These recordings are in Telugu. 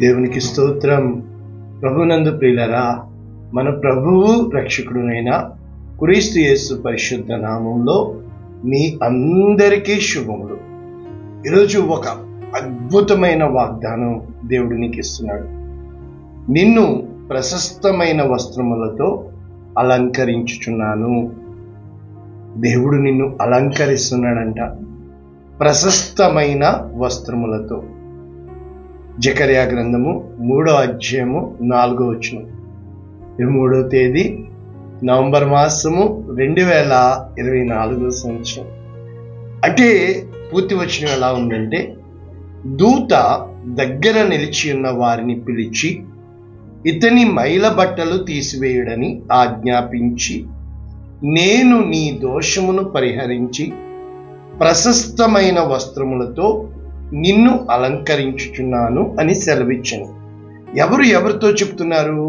దేవునికి స్తోత్రం. ప్రభునందు ప్రియులరా, మన ప్రభువు రక్షకుడునైన క్రీస్తు యేసు పరిశుద్ధ నామంలో మీ అందరికీ శుభములు. ఈరోజు ఒక అద్భుతమైన వాగ్దానం దేవుడు నీకు ఇస్తున్నాడు. నిన్ను ప్రశస్తమైన వస్త్రములతో అలంకరించుచున్నాను. దేవుడు నిన్ను అలంకరిస్తున్నాడంట, ప్రశస్తమైన వస్త్రములతో. జకర్యా గ్రంథము 3వ అధ్యాయము 4వ వచనం. 23వ తేదీ నవంబర్ మాసము 2024 సంవత్సరం. అంటే పూర్తి వచనం ఎలా ఉందంటే, దూత దగ్గర నిలిచి ఉన్న వారిని పిలిచి ఇతని మైల బట్టలు తీసివేయుడని ఆజ్ఞాపించి, నేను నీ దోషమును పరిహరించి ప్రశస్తమైన వస్త్రములతో నిన్ను అలంకరించుచున్నాను అని సెలవిచ్చాను. ఎవరితో చెప్తున్నారు?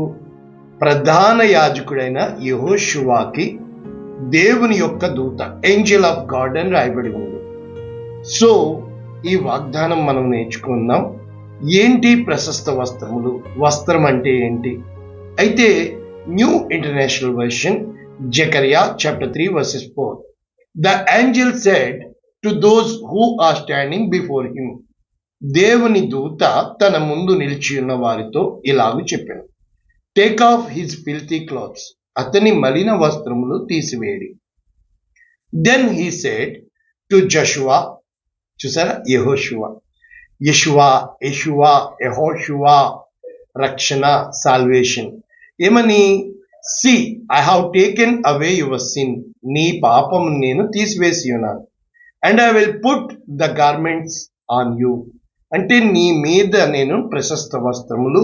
ప్రధాన యాజకుడైన యెహోషువాకి దేవుని యొక్క దూత, ఏంజెల్ ఆఫ్ గాడ్ అని రాయబడి ఉంది. సో ఈ వాగ్దానం మనం నేర్చుకుందాం. ఏంటి ప్రశస్త వస్త్రములు? వస్త్రం అంటే ఏంటి? అయితే new international version, Zechariah chapter 3 verses 4. The angel said to those who are standing before him. దేవుని దూత తన ముందు నిలిచి ఉన్న వారితో ఇలాగూ చెప్పాను, take off his filthy clothes, అతని మలిన వస్త్రములు తీసివేయడి. Then he said to Joshua, చూసారా, యెహోషువా రక్షణ, సాల్వేషన్. ఏమని? See, I have taken away your sin, నీ పాపము నేను తీసివేసి ఉన్నాను. And I will put the garments on you, అంటే నీ మీద నేను ప్రశస్త వస్త్రములు,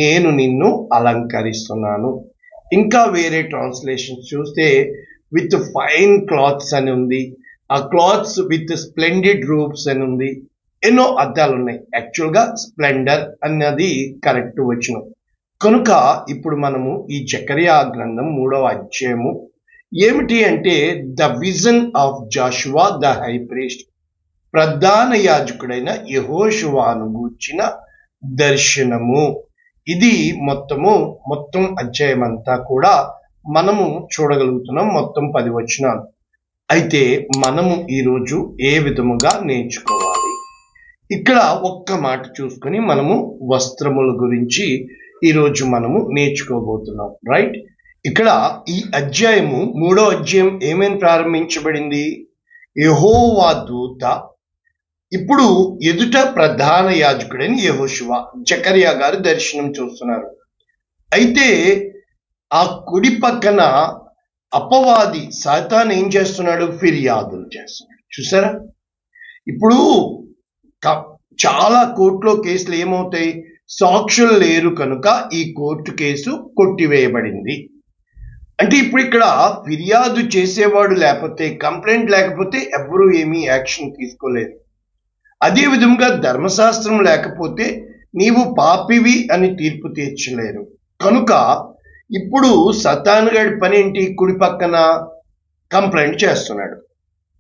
నేను నిన్ను అలంకరిస్తున్నాను. ఇంకా వేరే ట్రాన్స్లేషన్ చూస్తే విత్ ఫైన్ క్లాత్స్ అని ఉంది, ఆ క్లాత్స్ విత్ స్ప్లెండెడ్ రూప్స్ అని ఉంది. ఎన్నో అర్థాలు ఉన్నాయి. యాక్చువల్గా స్ప్లెండర్ అన్నది కరెక్ట్ వచనం. కనుక ఇప్పుడు మనము ఈ జకర్యా గ్రంథం 3వ అధ్యాయము ఏమిటి అంటే, the vision of Jashuva the high priest, ప్రధాన యాజకుడైన యెహోషువాను గూర్చిన దర్శనము. ఇది మొత్తం అధ్యాయం అంతా కూడా మనము చూడగలుగుతున్నాం, మొత్తం 10 వచనాలు. అయితే మనము ఈరోజు ఏ విధముగా నేర్చుకోవాలి? ఇక్కడ ఒక్క మాట చూసుకొని మనము వస్త్రముల గురించి ఈరోజు మనము నేర్చుకోబోతున్నాం, రైట్? ఇక్కడ ఈ అధ్యాయము 3వ అధ్యాయం ఏమేమి ప్రారంభించబడింది? యెహోవా దూత ఇప్పుడు ఎదుట ప్రధాన యాజకుడైన యెహోషువా, జకర్యా గారు దర్శనం చూస్తున్నారు. అయితే ఆ కుడి పక్కన అపవాది సాతాను ఏం చేస్తున్నాడు? ఫిర్యాదులు చేస్తున్నాడు. చూసారా? ఇప్పుడు చాలా కోర్టులో కేసులు ఏమవుతాయి? సాక్షులు లేరు కనుక ఈ కోర్టు కేసు కొట్టివేయబడింది. అంటే ఇప్పుడు ఇక్కడ ఫిర్యాదు చేసేవాడు లేకపోతే, కంప్లైంట్ లేకపోతే ఎవ్వరూ ఏమీ యాక్షన్ తీసుకోలేరు. అదే విధంగా ధర్మశాస్త్రం లేకపోతే నీవు పాపివి అని తీర్పు తీర్చలేరు. కనుక ఇప్పుడు సతాను గారి పని ఏంటి? కుడి పక్కన కంప్లైంట్ చేస్తున్నాడు.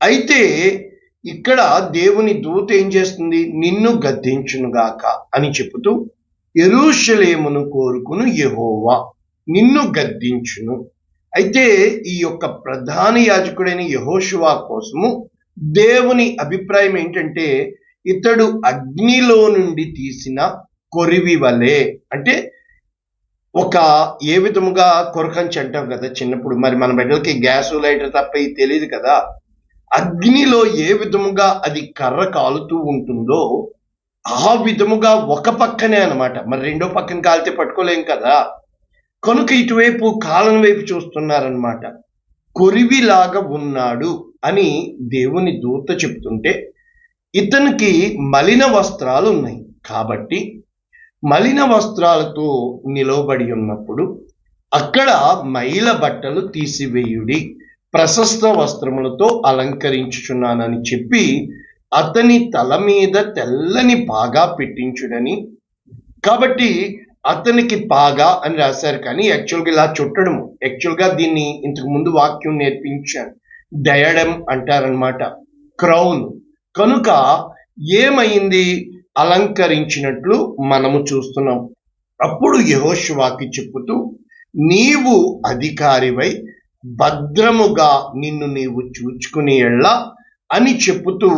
అయితే ఇక్కడ దేవుని దూత ఏం చేస్తుంది? నిన్ను గద్దించునుగాక అని చెబుతూ, యెరూషలేమును కోరుకును యెహోవా నిన్ను గద్దించును. అయితే ఈ యొక్క ప్రధాన యాజకుడైన యెహోషువా కోసము దేవుని అభిప్రాయం ఏంటంటే, ఇతడు అగ్నిలో నుండి తీసిన కొరివి వలె. అంటే ఒక ఏ విధముగా కొరకంచి అంటాం కదా చిన్నప్పుడు, మరి మన బిడ్డలకి గ్యాస్ లైటర్ తప్ప ఇది తెలియదు కదా. అగ్నిలో ఏ విధముగా అది కర్ర కాలుతూ ఉంటుందో ఆ విధముగా ఒక పక్కనే అన్నమాట. మరి రెండో పక్కన కాలితే పట్టుకోలేం కదా. కనుక ఇటువైపు కాలం వైపు చూస్తున్నారనమాట. కొరివిలాగా ఉన్నాడు అని దేవుని దూత చెప్తుంటే, ఇతనికి మలిన వస్త్రాలు ఉన్నాయి కాబట్టి మలిన వస్త్రాలతో నిలవబడి ఉన్నప్పుడు అక్కడ మైల బట్టలు తీసివేయుడి, ప్రశస్త వస్త్రములతో అలంకరించుచున్నానని చెప్పి అతని తల మీద తెల్లని పాగా పెట్టించుడని. కాబట్టి అతనికి పాగా అని రాశారు, కానీ యాక్చువల్గా ఇలా చుట్టడం. యాక్చువల్గా దీన్ని ఇంతకు ముందు వాక్యం నేర్పించాను, డయడమ్ అంటారనమాట, క్రౌన్. కనుక ఏమైంది? అలంకరించినట్లు మనము చూస్తున్నాం. అప్పుడు యెహోషువకి చెప్పుతూ, నీవు అధికారివై భద్రముగా నిన్ను నీవు చూచుకుని ఎళ్ళా అని చెప్పుతూ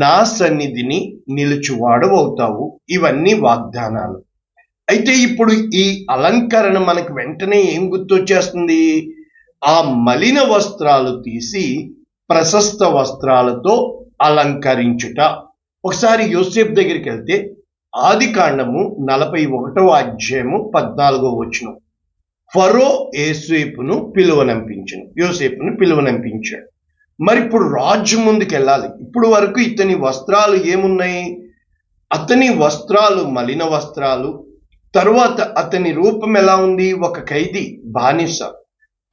నా సన్నిధిని నిలుచువాడవవుతావు. ఇవన్నీ వాగ్దానాలు. అయితే ఇప్పుడు ఈ అలంకరణ మనకు వెంటనే ఏం గుర్తొచ్చేస్తుంది? ఆ మలిన వస్త్రాలు తీసి ప్రశస్త వస్త్రాలతో అలంకరించుట. ఒకసారి యోసేపు దగ్గరికి వెళ్తే ఆది కాండము 41వ అధ్యాయము 14వ వచనం. ఫరో యోసేపును పిలువనంపించాడు. మరి ఇప్పుడు రాజు ముందుకు వెళ్ళాలి. ఇప్పుడు వరకు ఇతని వస్త్రాలు ఏమున్నాయి? అతని వస్త్రాలు మలిన వస్త్రాలు. తరువాత అతని రూపం ఎలా ఉంది? ఒక ఖైదీ, బానిస.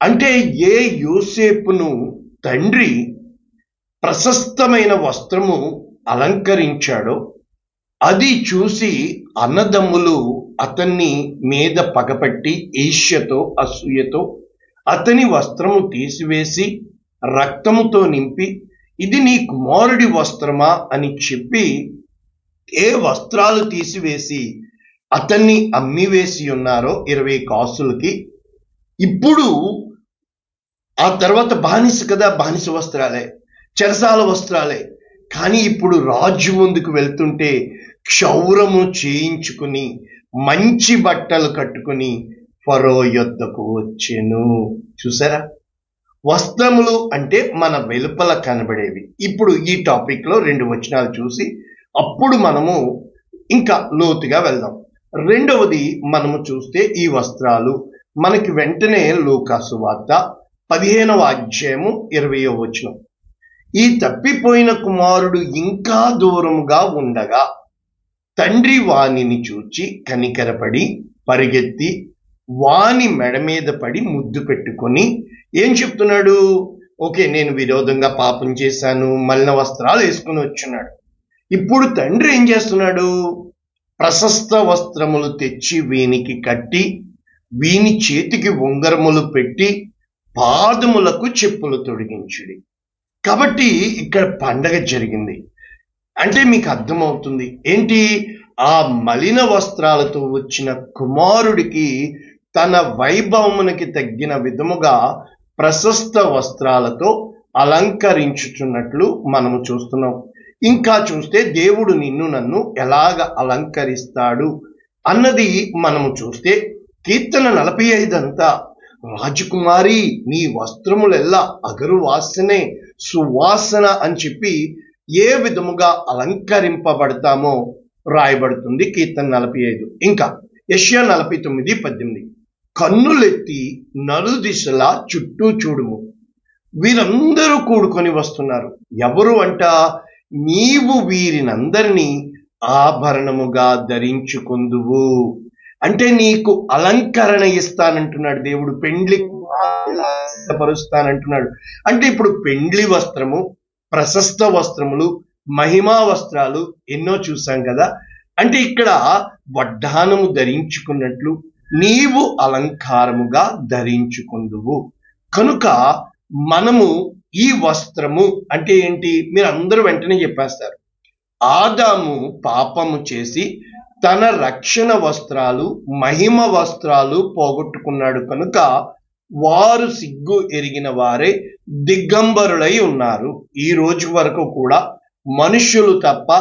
అంటే ఏ యోసేపును తండ్రి ప్రశస్తమైన వస్త్రము అలంకరించాడో అది చూసి అన్నదమ్ములు అతన్ని మీద పగపట్టి ఈర్ష్యతో అసూయతో అతని వస్త్రము తీసివేసి రక్తముతో నింపి ఇది నీ కుమారుడి వస్త్రమా అని చెప్పి ఏ వస్త్రాలు తీసివేసి అతన్ని అమ్మివేసి ఉన్నారో 20 కాసులకి. ఇప్పుడు ఆ తర్వాత బానిస కదా, బానిస వస్త్రాలే, చెరసాల వస్త్రాలే. కానీ ఇప్పుడు రాజు ముందుకు వెళ్తుంటే క్షౌరము చేయించుకుని మంచి బట్టలు కట్టుకుని ఫరో యొద్దకు వచ్చెను. చూసారా? వస్త్రములు అంటే మన వెలుపల కనబడేవి. ఇప్పుడు ఈ టాపిక్ లో 2 వచనాలు చూసి అప్పుడు మనము ఇంకా లోతుగా వెళ్దాం. రెండవది మనము చూస్తే ఈ వస్త్రాలు మనకి వెంటనే లూకాసు వార్త 15వ అధ్యాయము 20వ వచనం. ఈ తప్పిపోయిన కుమారుడు ఇంకా దూరముగా ఉండగా తండ్రి వానిని చూచి కనికరపడి పరిగెత్తి వాని మెడ మీద పడి ముద్దు పెట్టుకొని ఏం చెప్తున్నాడు? ఓకే, నేను విరోధంగా పాపం చేశాను, మలిన వస్త్రాలు వేసుకుని వచ్చున్నాడు. ఇప్పుడు తండ్రి ఏం చేస్తున్నాడు? ప్రశస్త వస్త్రములు తెచ్చి వీనికి కట్టి వీని చేతికి ఉంగరములు పెట్టి పాదములకు చెప్పులు తొడిగించుడి. కాబట్టి ఇక్కడ పండగ జరిగింది. అంటే మీకు అర్థమవుతుంది ఏంటి? ఆ మలిన వస్త్రాలతో వచ్చిన కుమారుడికి తన వైభవమునికి తగ్గిన విధముగా ప్రశస్త వస్త్రాలతో అలంకరించుచున్నట్లు మనము చూస్తున్నాం. ఇంకా చూస్తే దేవుడు నిన్ను నన్ను ఎలాగ అలంకరిస్తాడు అన్నది మనము చూస్తే కీర్తన 45 అంతా రాజకుమారి నీ వస్త్రములెల్లా అగరు వాసనే సువాసన అని చెప్పి ఏ విధముగా అలంకరింపబడతామో రాయబడుతుంది కీర్తన 45. ఇంకా యెషయా 49:18 కన్నులెత్తి నలుదిశలా చుట్టూ చూడుము, వీరందరూ కూడుకొని వస్తున్నారు. ఎవరు అంట? నీవు వీరినందరినీ ఆభరణముగా ధరించుకొందువు. అంటే నీకు అలంకరణ ఇస్తానంటున్నాడు దేవుడు. పెండ్లి పరుస్తానంటున్నాడు. అంటే ఇప్పుడు పెండ్లి వస్త్రము, ప్రశస్త వస్త్రములు, మహిమా వస్త్రాలు ఎన్నో చూసాం కదా. అంటే ఇక్కడ వడ్డానము ధరించుకున్నట్లు నీవు అలంకారముగా ధరించుకుందువు. కనుక మనము ఈ వస్త్రము అంటే ఏంటి? మీరు అందరూ వెంటనే చెప్పేస్తారు. ఆదాము పాపము చేసి తన రక్షణ వస్త్రాలు, మహిమ వస్త్రాలు పోగొట్టుకున్నాడు కనుక వారు సిగ్గు ఎరిగిన వారే దిగంబరులై ఉన్నారు. ఈ రోజు వరకు కూడా మనుష్యులు తప్ప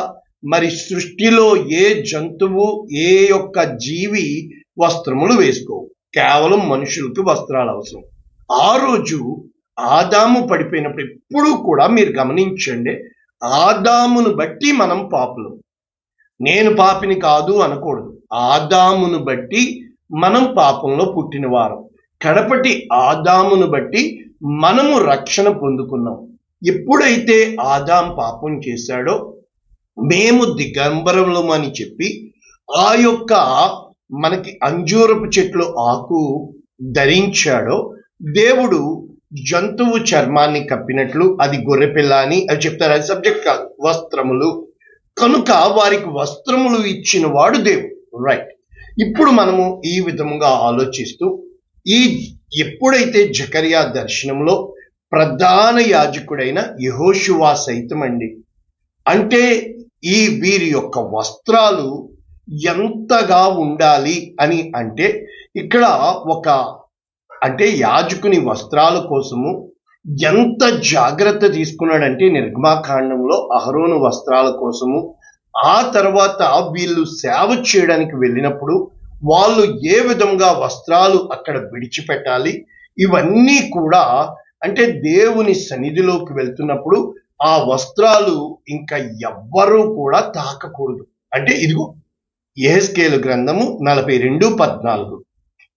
మరి సృష్టిలో ఏ జంతువు, ఏ యొక్క జీవి వస్త్రములు వేసుకోవు. కేవలం మనుషులకు వస్త్రాలు అవసరం. ఆ రోజు ఆదాము పడిపోయినప్పుడు ఎప్పుడూ కూడా మీరు గమనించండి, ఆదామును బట్టి మనం పాపులు. నేను పాపిని కాదు అనకూడదు. ఆదామును బట్టి మనం పాపంలో పుట్టిన వారం. కడపటి ఆదామును బట్టి మనము రక్షణ పొందుకున్నాం. ఎప్పుడైతే ఆదాం పాపం చేశాడో మేము దిగంబరములం అని చెప్పి ఆ యొక్క మనకి అంజూరపు చెట్లు ఆకు ధరించాడో దేవుడు జంతువు చర్మాన్ని కప్పినట్లు, అది గొర్రెపిల్ల అని అది చెప్తారు. అది సబ్జెక్ట్ కాదు, వస్త్రములు. కనుక వారికి వస్త్రములు ఇచ్చిన వాడు దేవుడు. రైట్. ఇప్పుడు మనము ఈ విధముగా ఆలోచిస్తూ ఎప్పుడైతే జకరియా దర్శనంలో ప్రధాన యాజకుడైన యెహోషువ సైతం అంటే వీరి యొక్క వస్త్రాలు ఎంతగా ఉండాలి అని అంటే ఇక్కడ అంటే యాజకుని వస్త్రాల కోసము ఎంత జాగ్రత్త తీసుకున్నాడంటే నిర్గమాకాండంలో అహరోను వస్త్రాల కోసము, ఆ తర్వాత వీళ్ళు సేవ చేయడానికి వెళ్ళినప్పుడు వాళ్ళు ఏ విధంగా వస్త్రాలు అక్కడ విడిచిపెట్టాలి, ఇవన్నీ కూడా అంటే దేవుని సన్నిధిలోకి వెళ్తున్నప్పుడు ఆ వస్త్రాలు ఇంకా ఎవ్వరూ కూడా తాకకూడదు. అంటే ఇదిగో యెహెజ్కేలు గ్రంథము 42:14.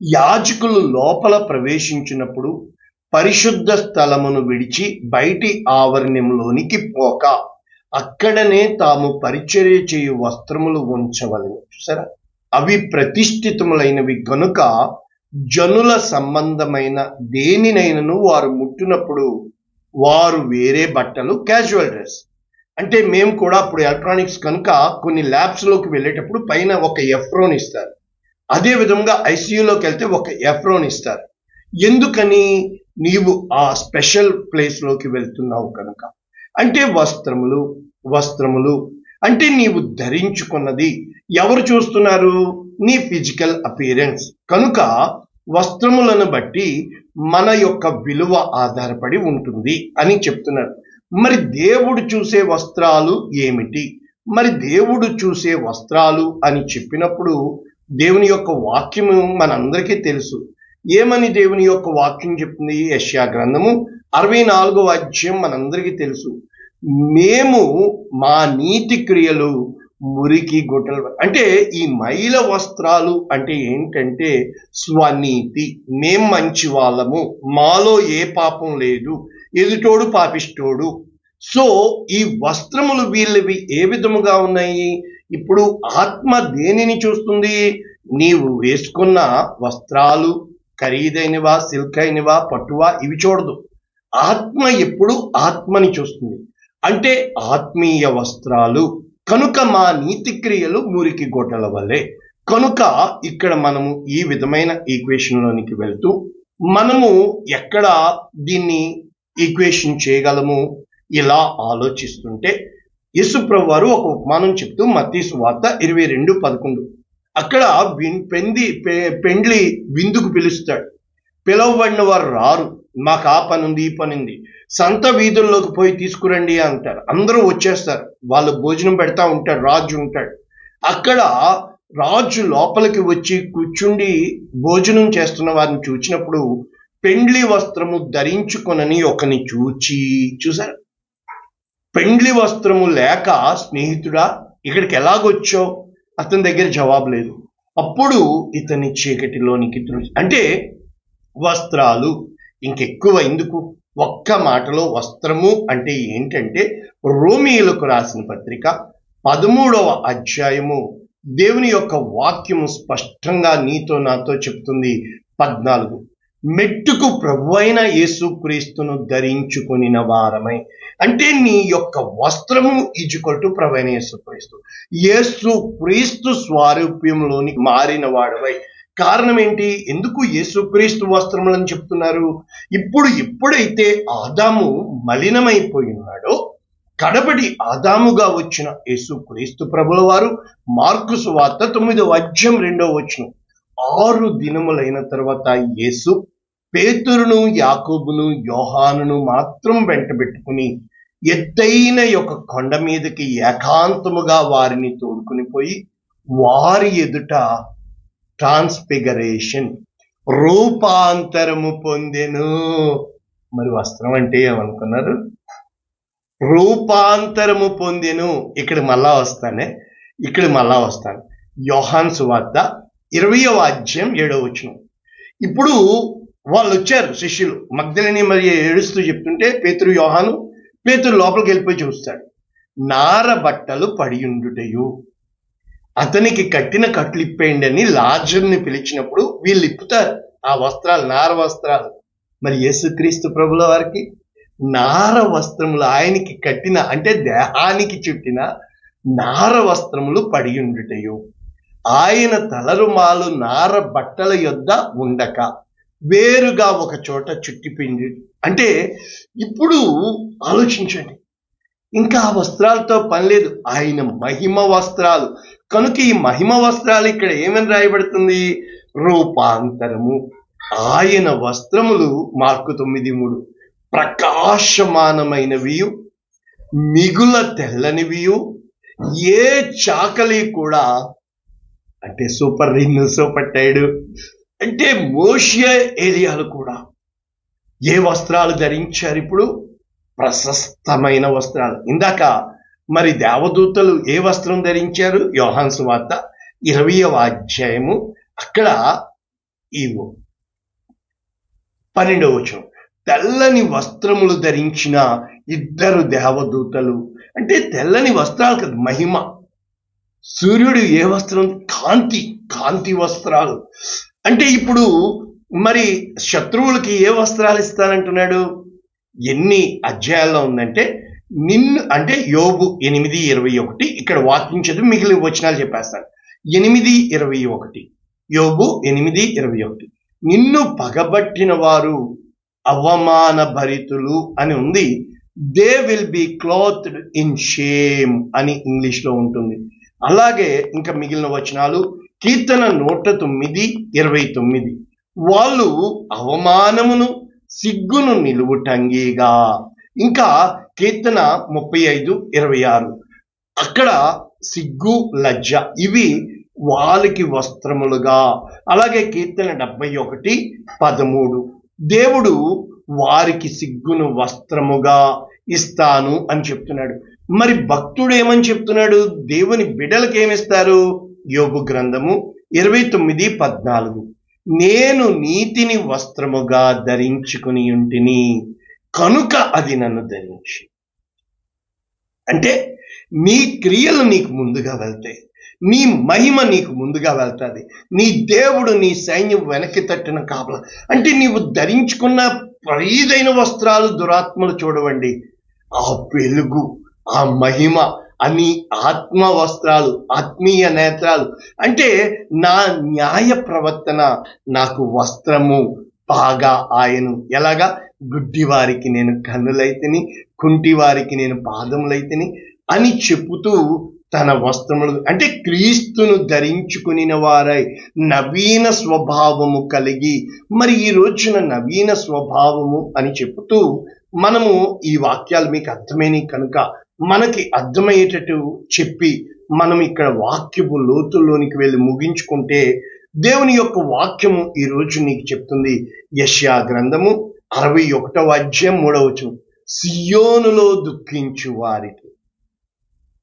యాజకులు లోపల ప్రవేశించినప్పుడు పరిశుద్ధ స్థలమును విడిచి బయటి ఆవరణంలోనికి పోక అక్కడనే తాము పరిచర్య చేయు వస్త్రములు ఉంచవలెను. చూసారా, అవి ప్రతిష్ఠితములైనవి గనుక జనుల సంబంధమైన దేనినైనను వారు ముట్టినప్పుడు వారు వేరే బట్టలు, క్యాజువల్ డ్రెస్. అంటే మేము కూడా అప్పుడు ఎలక్ట్రానిక్స్ కనుక కొన్ని ల్యాబ్స్లోకి వెళ్ళేటప్పుడు పైన ఒక ఎఫ్రోన్ ఇస్తారు, అదే విధంగా ఐసీయూలోకి వెళ్తే ఒక ఎఫ్రోన్ ఇస్తారు. ఎందుకని? నీవు ఆ స్పెషల్ ప్లేస్లోకి వెళ్తున్నావు కనుక. అంటే వస్త్రములు అంటే నీవు ధరించుకున్నది ఎవరు చూస్తున్నారు? నీ ఫిజికల్ అపియరెన్స్. కనుక వస్త్రములను బట్టి మన యొక్క విలువ ఆధారపడి ఉంటుంది అని చెప్తున్నారు. మరి దేవుడు చూసే వస్త్రాలు ఏమిటి? మరి దేవుడు చూసే వస్త్రాలు అని చెప్పినప్పుడు దేవుని యొక్క వాక్యము మనందరికీ తెలుసు. ఏమని దేవుని యొక్క వాక్యం చెప్తుంది? యెషయా గ్రంథము 64వ అధ్యాయం మనందరికీ తెలుసు. మేము మా నీతి క్రియలు మురికి గుట్టలు. అంటే ఈ మైల వస్త్రాలు అంటే ఏంటంటే స్వనీతి. మేం మంచి వాళ్ళము, మాలో ఏ పాపం లేదు, ఎదుటోడు పాపిష్టోడు. సో ఈ వస్త్రములు వీళ్ళవి ఏ విధముగా ఉన్నాయి? ఇప్పుడు ఆత్మ దేనిని చూస్తుంది? నీవు వేసుకున్న వస్త్రాలు ఖరీదైనవా, సిల్క్ అయినవా, పట్టువా, ఇవి చూడదు. ఆత్మ ఎప్పుడు ఆత్మని చూస్తుంది. అంటే ఆత్మీయ వస్త్రాలు కనుక మా నీతి క్రియలు మురికి గొడ్డల వల్లే. కనుక ఇక్కడ మనము ఈ విధమైన ఈక్వేషన్లోనికి వెళ్తూ మనము ఎక్కడ దీన్ని ఈక్వేషన్ చేయగలము? ఇలా ఆలోచిస్తుంటే యేసుప్రభు వారు ఒక ఉపమానం చెప్తూ మత్తయి సువార్త 22:11 అక్కడ పెండ్లి విందుకు పిలుస్తాడు. పిలవబడిన వారు రారు. మాకు ఆ పని ఉంది, ఈ పని ఉంది, సంత వీధుల్లోకి పోయి తీసుకురండి అంటారు. అందరూ వచ్చేస్తారు. వాళ్ళు భోజనం పెడతా ఉంటారు, రాజు ఉంటాడు. అక్కడ రాజు లోపలికి వచ్చి కూర్చుండి భోజనం చేస్తున్న వారిని చూచినప్పుడు పెండ్లి వస్త్రము ధరించుకొనని ఒకని చూశారు. పెండ్లి వస్త్రము లేక స్నేహితుడా ఇక్కడికి ఎలాగొచ్చావు? అతని దగ్గర జవాబు లేదు. అప్పుడు ఇతని చీకటిలోనికి అంటే వస్త్రాలు ఇంకెక్కువ ఎందుకు? ఒక్క మాటలో వస్త్రము అంటే ఏంటంటే రోమీయులకు రాసిన పత్రిక 13వ అధ్యాయము దేవుని యొక్క వాక్యము స్పష్టంగా నీతో నాతో చెప్తుంది. 14 మెట్టుకు ప్రభువైన యేసుక్రీస్తును ధరించుకొనిన వారమై. అంటే నీ యొక్క వస్త్రము ఈజ్వల్ టు ప్రభువైన యేసుక్రీస్తు. యేసుక్రీస్తు స్వారూప్యంలోని మారిన వాడవై. కారణం ఏంటి? ఎందుకు యేసుక్రీస్తు వస్త్రములని చెప్తున్నారు? ఎప్పుడైతే ఆదాము మలినమైపోయినాడో కడపటి ఆదాముగా వచ్చిన యేసుక్రీస్తు ప్రభుల వారు మార్కు సువార్త 9వ అధ్యాయం 2వ వచనం 6 దినములైన తర్వాత యేసు పేతురును, యాకోబును, యోహానును మాత్రం వెంటబెట్టుకుని ఎత్తైన యొక్క కొండ మీదకి ఏకాంతముగా వారిని తోడుకుని పోయి వారి ఎదుట ట్రాన్స్ఫిగరేషన్ రూపాంతరము పొందెను. మరి వస్త్రం అంటే ఏమనుకున్నారు? రూపాంతరము పొందెను. ఇక్కడ మళ్ళా వస్తాను. యోహాను సువార్త 20వ అధ్యాయం 7వ వచనం. ఇప్పుడు వాళ్ళు వచ్చారు శిష్యులు, మగ్దలిని మరియు ఏడుస్తూ చెప్తుంటే పేతురు లోపలికి వెళ్ళిపోయి చూస్తాడు. నార బట్టలు పడియుండుటయు, అతనికి కట్టిన కట్లు ఇప్పేయండి అని లాజర్ని పిలిచినప్పుడు వీళ్ళు ఇప్పుతారు ఆ వస్త్రాలు, నార వస్త్రాలు. మరి యేసుక్రీస్తు ప్రభుల వారికి నార వస్త్రములు, ఆయనకి కట్టిన అంటే దేహానికి చుట్టిన నార వస్త్రములు పడియుండుటయు, ఆయన తలరుమాలు నార బట్టల యొద్ద ఉండక వేరుగా ఒక చోట చుట్టిపిండి. అంటే ఇప్పుడు ఆలోచించండి, ఇంకా ఆ వస్త్రాలతో పని లేదు, ఆయన మహిమ వస్త్రాలు. కనుక ఈ మహిమ వస్త్రాలు ఇక్కడ ఏమని రాయబడుతుంది? రూపాంతరము. ఆయన వస్త్రములు మార్కు 9:3 ప్రకాశమానమైనవి, మిగుల తెల్లనివియు, ఏ చాకలి కూడా, అంటే సూపర్ రిన్, సూపర్ టైడ్, అంటే మోషే ఏలియాలు కూడా ఏ వస్త్రాలు ధరించారు? ఇప్పుడు ప్రశస్తమైన వస్త్రాలు. ఇందాక మరి దేవదూతలు ఏ వస్త్రం ధరించారు? యోహాను సువార్త 20వ అధ్యాయము అక్కడ ఈ 12వ వచనం, తెల్లని వస్త్రములు ధరించిన ఇద్దరు దేవదూతలు. అంటే తెల్లని వస్త్రాలు కదా, మహిమ. సూర్యుడు ఏ వస్త్రం? కాంతి, కాంతి వస్త్రాలు. అంటే ఇప్పుడు మరి శత్రువులకి ఏ వస్త్రాలు ఇస్తానంటున్నాడు? ఎన్ని అధ్యాయాల్లో ఉందంటే, నిన్ను అంటే యోబు 8:21, ఇక్కడ వాక్యం చదివి మిగిలిన వచనాలు చెప్పేస్తాను. 8:21, యోబు 8:21, నిన్ను పగబట్టిన వారు అవమాన భరితులు అని ఉంది. They will be clothed in shame అని ఇంగ్లీష్ లో ఉంటుంది. అలాగే ఇంకా మిగిలిన వచనాలు కీర్తన 109:29, వాళ్ళు అవమానమును సిగ్గును నిలువుటంగిగా. ఇంకా కీర్తన 35:26, అక్కడ సిగ్గు లజ్జ ఇవి వాళ్ళకి వస్త్రములుగా. అలాగే కీర్తన 71:13, దేవుడు వారికి సిగ్గును వస్త్రముగా ఇస్తాను అని చెప్తున్నాడు. మరి భక్తుడు ఏమని చెప్తున్నాడు? దేవుని బిడ్డలకు ఏమిస్తారు? యోబు గ్రంథము 29:14, నేను నీతిని వస్త్రముగా ధరించుకుని ఉంటిని కనుక అది నన్ను ధరించి. అంటే నీ క్రియలు నీకు ముందుగా వెళ్తాయి, నీ మహిమ నీకు ముందుగా వెళ్తుంది. నీ దేవుడు నీ సైన్యం వెనక్కి తట్టిన కాపలా. అంటే నీవు ధరించుకున్న ఖరీదైన వస్త్రాలు దురాత్మలు చూడవండి, ఆ వెలుగు, ఆ మహిమ, అని ఆత్మ వస్త్రాలు, ఆత్మీయ నేత్రాలు. అంటే నా న్యాయ ప్రవర్తన నాకు వస్త్రము బాగా ఆయను. ఎలాగా? గుడ్డి వారికి నేను కన్నులైతిని, కుంటి వారికి నేను పాదములైతిని అని చెప్పుతూ తన వస్త్రములు, అంటే క్రీస్తును ధరించుకుని వారై నవీన స్వభావము కలిగి. మరి ఈ రోజున నవీన స్వభావము అని చెబుతూ మనము ఈ వాక్యాలు మీకు అర్థమైనవి కనుక మనకి అర్థమయ్యేటట్టు చెప్పి మనం ఇక్కడ వాక్యపు లోతుల్లోనికి వెళ్ళి ముగించుకుంటే, దేవుని యొక్క వాక్యము ఈ రోజు నీకు చెప్తుంది. యెషయా గ్రంథము 61వ అధ్యాయం 3వ వచనం, సియోనులో దుఃఖించు వారికి.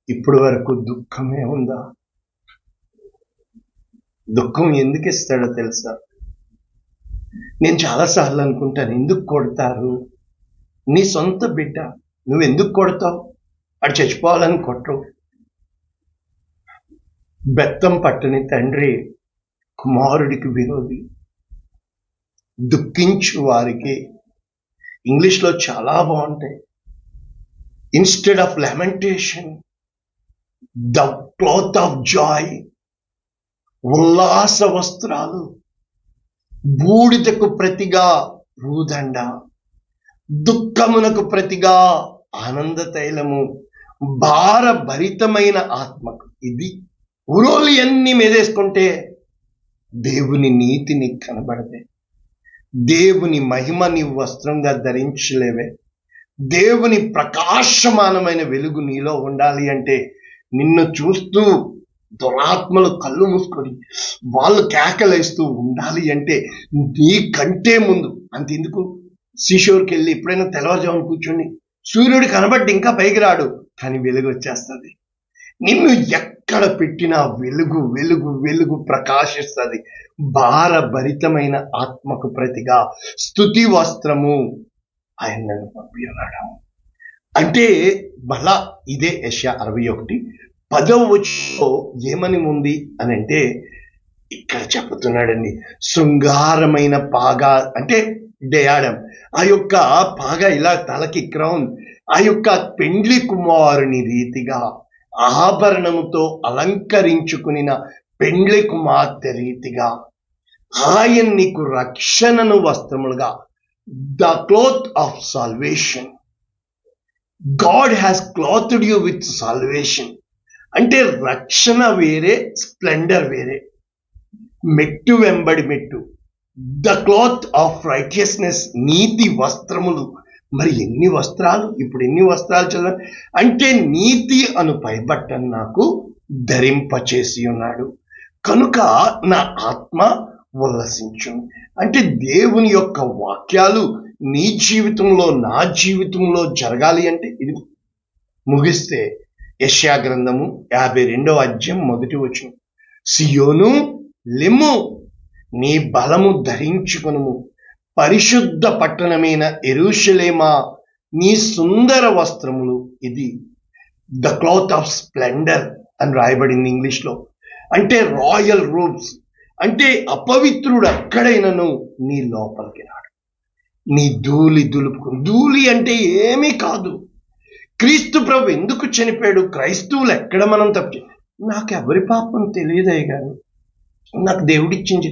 ఇప్పుడు వరకు దుఃఖమే ఉందా? దుఃఖం ఎందుకు ఇస్తాడో తెలుసా? నేను చాలాసార్లు అనుకుంటాను, ఎందుకు కొడతారు? నీ సొంత బిడ్డ, నువ్వు ఎందుకు కొడతావు? అటు చచ్చిపోవాలని కొట్టరు. బెత్తం పట్టని తండ్రి కుమారుడికి విరోధి. దుఃఖించు వారికి, ఇంగ్లీష్లో చాలా బాగుంటాయి, instead of lamentation the cloth of joy, ఉల్లాస వస్త్రాలు, బూడిదకు ప్రతిగా భూదండ, దుఃఖమునకు ప్రతిగా ఆనంద తైలము, భారభరితమైన ఆత్మకు. ఇది ఉరోలి అన్ని మీదేసుకుంటే దేవుని నీతి నీకు కనబడదే, దేవుని మహిమ నీవు వస్త్రంగా ధరించలేవే. దేవుని ప్రకాశమానమైన వెలుగు నీలో ఉండాలి అంటే, నిన్ను చూస్తూ దురాత్మలు కళ్ళు మూసుకొని వాళ్ళు కేకలేస్తూ ఉండాలి అంటే నీ కంటే ముందు, అంతెందుకు శిశువుకి వెళ్ళి ఎప్పుడైనా తెల్లవారుజామున కూర్చొని సూర్యుడు కనబట్టి ఇంకా పైకి రాడు, కానీ వెలుగు వచ్చేస్తుంది. నిన్ను ఎక్కడ పెట్టినా వెలుగు వెలుగు వెలుగు ప్రకాశిస్తుంది. భారభరితమైన ఆత్మకు ప్రతిగా స్తుతి వస్త్రము ఆయన నన్ను పంపి ఉన్నాడు. అంటే మళ్ళా ఇదే యెషయా 61:10 వచనంలో ఏమని ఉంది అని అంటే, ఇక్కడ చెప్తున్నాడండి, శృంగారమైన పాగా, అంటే డయాడం, ఆ యొక్క పాగా ఇలా తలకి క్రౌన్, ఆ యొక్క పెండ్లి కుమారుని రీతిగా ఆభరణముతో అలంకరించుకునిన పెండ్లి కుమార్తె రీతిగా ఆయన నీకు రక్షణను వస్త్రములుగా, the cloth of salvation. God has clothed you with salvation. అంటే రక్షణ వేరే, స్ప్లెండర్ వేరే. మెట్టు వెంబడి మెట్టు. ద క్లాత్ ఆఫ్ రైటియస్నెస్, నీతి వస్త్రములు. మరి ఎన్ని వస్త్రాలు, ఇప్పుడు ఎన్ని వస్త్రాలు చదవండి. అంటే నీతి అను పైబట్టను నాకు ధరింపచేసి ఉన్నాడు, కనుక నా ఆత్మ ఉల్లసించు. అంటే దేవుని యొక్క వాక్యాలు నీ జీవితంలో, నా జీవితంలో జరగాలి అంటే ఇది ముగిస్తే యెషయా గ్రంథము 52వ అధ్యాయం 1వ వచనం, సియోను లెమ్ము, నీ బలము ధరించుకొనుము, పరిశుద్ధ పట్టణమైన యెరూషలేమా, నీ సుందర వస్త్రములు. ఇది ద క్లాత్ ఆఫ్ స్ప్లెండర్ అని రాయబడింది ఇంగ్లీష్లో. అంటే రాయల్ రూబ్స్. అంటే అపవిత్రుడు ఎక్కడైనను నీ లోపలికి రాడు, నీ ధూళి దులుపుకుని. ధూళి అంటే ఏమీ కాదు. క్రీస్తు ప్రభు ఎందుకు చనిపోయాడు? క్రైస్తవులు ఎక్కడ మనం తప్పు. నాకు ఎవరి పాపం తెలియదయ్య గారు, నాకు దేవుడిచ్చింది.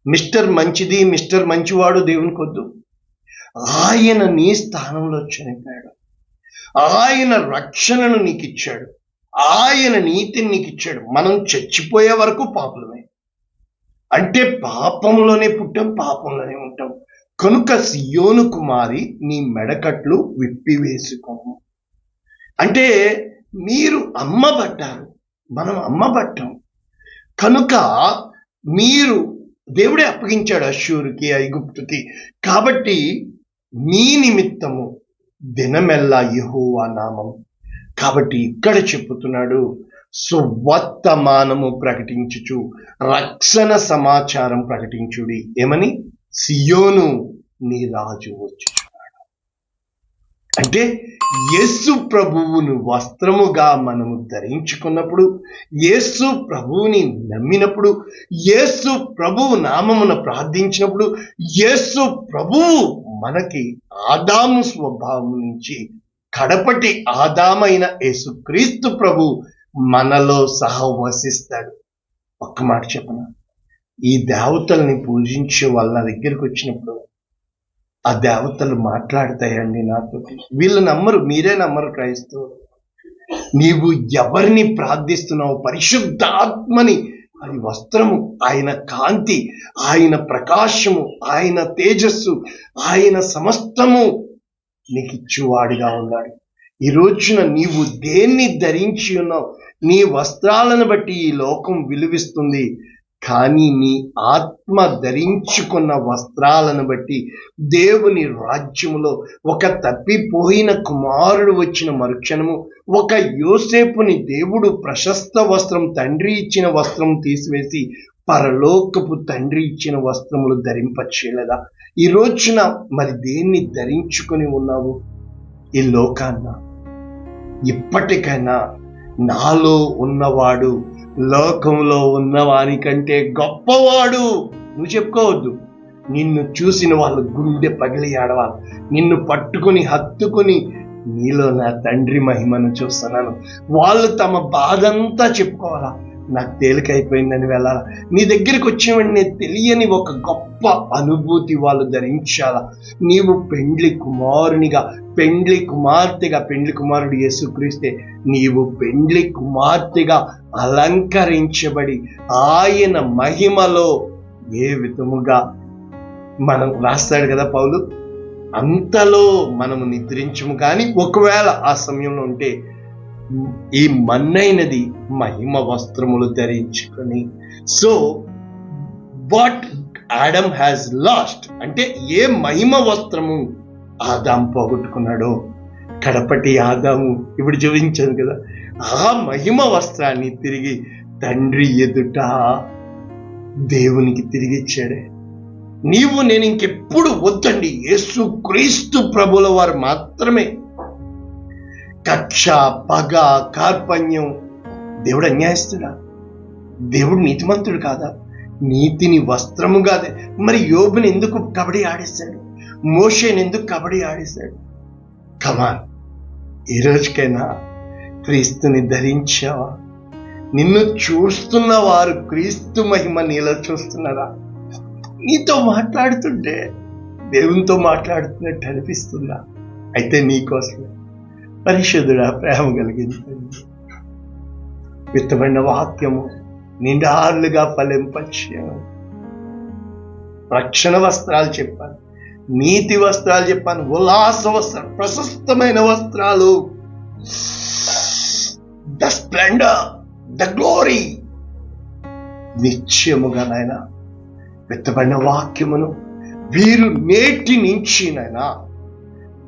మిస్టర్ మంచిది, మిస్టర్ మంచివాడు దేవునికి వద్దు. ఆయన నీ స్థానంలో చనిపోయాడు, ఆయన రక్షణను నీకు ఇచ్చాడు, ఆయన నీతిని నీకు ఇచ్చాడు. మనం చచ్చిపోయే వరకు పాపలమే. అంటే పాపంలోనే పుట్టాం, పాపంలోనే ఉంటాం. కనుక సియోను కుమారి, నీ మెడకట్లు విప్పివేసుకోము. అంటే మీరు అమ్మబడ్డారు, మనం అమ్మబడ్డాం. కనుక మీరు దేవుడే అప్పగించాడు అష్షూరుకి, ఐగుప్తుకి. కాబట్టి మీ నిమిత్తము దినమెల్లా యెహోవా నామం. కాబట్టి ఇక్కడ చెప్పుతున్నాడు, సువర్తమానము ప్రకటించుచు రక్షణ సమాచారం ప్రకటించుడి. ఏమని? సియోను నీ రాజు వచ్చుచున్నాడు. అంటే యేసు ప్రభువును వస్త్రముగా మనము ధరించుకున్నప్పుడు, యేసు ప్రభువుని నమ్మినప్పుడు, యేసు ప్రభువు నామమున ప్రార్థించినప్పుడు, యేసు ప్రభువు మనకి ఆదాము స్వభావం నుంచి కడపటి ఆదామైన యేసుక్రీస్తు ప్రభు మనలో సహవసిస్తాడు. ఒక్క మాట చెప్పనా, ఈ దేవతల్ని పూజించే వాళ్ళ దగ్గరికి వచ్చినప్పుడు ఆ దేవతలు మాట్లాడతాయండి నాతో. వీళ్ళు నమ్మరు, మీరే నమ్మరు క్రైస్తవులు. నీవు ఎవరిని ప్రార్థిస్తున్నావు? పరిశుద్ధాత్మని. అది వస్త్రము, ఆయన కాంతి, ఆయన ప్రకాశము, ఆయన తేజస్సు, ఆయన సమస్తము నీకు ఇచ్చువాడిగా ఉన్నాడు. ఈ రోజున నీవు దేన్ని ధరించి ఉన్నావు? నీ వస్త్రాలను బట్టి ఈ లోకం విలువిస్తుంది, కానీ నీ ఆత్మ ధరించుకున్న వస్త్రాలను బట్టి దేవుని రాజ్యములో ఒక తప్పిపోయిన కుమారుడు వచ్చిన మరుక్షణము, ఒక యోసేపుని దేవుడు ప్రశస్త వస్త్రం, తండ్రి ఇచ్చిన వస్త్రం తీసివేసి పరలోకపు తండ్రి ఇచ్చిన వస్త్రములు ధరింపచేయలేదా? ఈ రోజున మరి దేన్ని ధరించుకొని ఉన్నావు? ఈ లోకాన్న. ఇప్పటికైనా నాలో ఉన్నవాడు లోకంలో ఉన్నవానికంటే గొప్పవాడు నువ్వు చెప్పుకోవద్దు. నిన్ను చూసిన వాళ్ళు గుండె పగిలి ఆడవాలి, నిన్ను పట్టుకుని హత్తుకుని నీలో నా తండ్రి మహిమను చూస్తున్నాను. వాళ్ళు తమ బాధంతా చెప్పుకోవాలా, నాకు తేలికైపోయిందని వెళ్ళాలా. నీ దగ్గరికి వచ్చిన వెంటనే తెలియని ఒక గొప్ప అనుభూతి వాళ్ళు ధరించాలా. నీవు పెండ్లి కుమారునిగా, పెండ్లి కుమార్తెగా, పెండ్లి కుమారుడు యేసుక్రీస్తే, నీవు పెండ్లి కుమార్తెగా అలంకరించబడి ఆయన మహిమలో ఏ విధముగా మనం రాస్తాడు కదా పౌలు, అంతలో మనము నిద్రించము. కానీ ఒకవేళ ఆ సమయంలో ఉంటే ఈ మన్నైనది మహిమ వస్త్రములు ధరించుకొని. So what Adam has lost అంటే ఏ మహిమ వస్త్రము ఆదాం పోగొట్టుకున్నాడో, కడపటి ఆదాము ఇప్పుడు చూపించాను కదా, ఆ మహిమ వస్త్రాన్ని తిరిగి తండ్రి ఎదుట దేవునికి తిరిగి ఇచ్చాడే. నీవు నేను ఇంకెప్పుడు వద్దండి, యేసు క్రీస్తు ప్రభుల వారు మాత్రమే. కక్ష, పగ, కార్పణ్యం. దేవుడు అన్యాయస్తుడా? దేవుడు నీతిమంతుడు కాదా? నీతిని వస్త్రముగా. మరి యోబుని ఎందుకు కబడ్డీ ఆడేశాడు? మోషేని ఎందుకు కబడ్డీ ఆడేశాడు? కమాన్, ఈ రోజుకైనా క్రీస్తుని ధరించావా? నిన్ను చూస్తున్న వారు క్రీస్తు మహిమ నీలో చూస్తున్నారా? నీతో మాట్లాడుతుంటే దేవునితో మాట్లాడుతున్నట్టు అనిపిస్తుందా? అయితే నీకోసమే పరిశుద్ధుడా, ప్రేమ కలిగింది తండ్రి, విత్తబడిన వాక్యము నిండార్లుగా ఫలింపచేయమని. రక్షణ వస్త్రాలు చెప్పాను, నీతి వస్త్రాలు చెప్పాను, ఉల్లాస వస్త్రాలు, ప్రశస్తమైన వస్త్రాలు, ద స్ప్లెండర్, ద గ్లోరీ. నిత్యముగా నాయన విత్తబడిన వాక్యమును వీరు నేటి నుంచి నాయన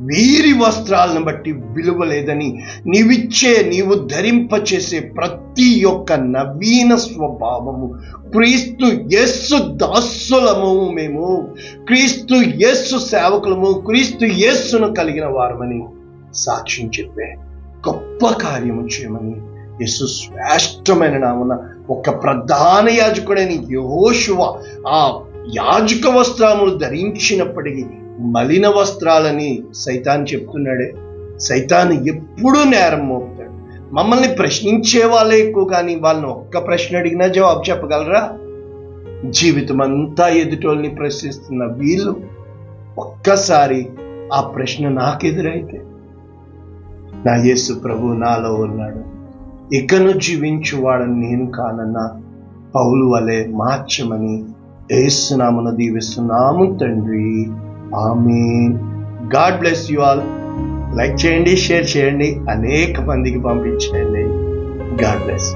వీరి వస్త్రాలను బట్టి విలువ లేదని నీవు ధరింపచేసే ప్రతి ఒక్క నవీన స్వభావము, క్రీస్తు యేసు దాసులము మేము, క్రీస్తు యేసు సేవకులము, క్రీస్తు యేసును కలిగిన వారమని సాక్ష్యం చెప్పే గొప్ప కార్యము చేయమని యేసు శ్రేష్టమైన నామమున ఒక ప్రధాన యాజకుడైన యెహోషువ ఆ యాజక వస్త్రములు ధరించినప్పటికీ మలిన వస్త్రాలని సైతాన్ చెప్తున్నాడే. సైతాన్ ఎప్పుడూ నేరం మోపుతాడు. మమ్మల్ని ప్రశ్నించే వాళ్ళే ఎక్కువ, కానీ వాళ్ళని ఒక్క ప్రశ్న అడిగినా జవాబు చెప్పగలరా? జీవితం అంతా ఎదుటోళ్ళని ప్రశ్నిస్తున్న వీళ్ళు ఒక్కసారి ఆ ప్రశ్న నాకెదురైతే, నా యేసు ప్రభు నాలో ఉన్నాడు, ఇకను జీవించువాడని నేను కానన్నా పౌలు వలె మార్చమని యేసునామమున దీవిస్తున్నాము తండ్రి, ఆమేన్. God bless you all. Like చేయండి, షేర్ చేయండి, అనేక మందికి పంపించండి. God bless.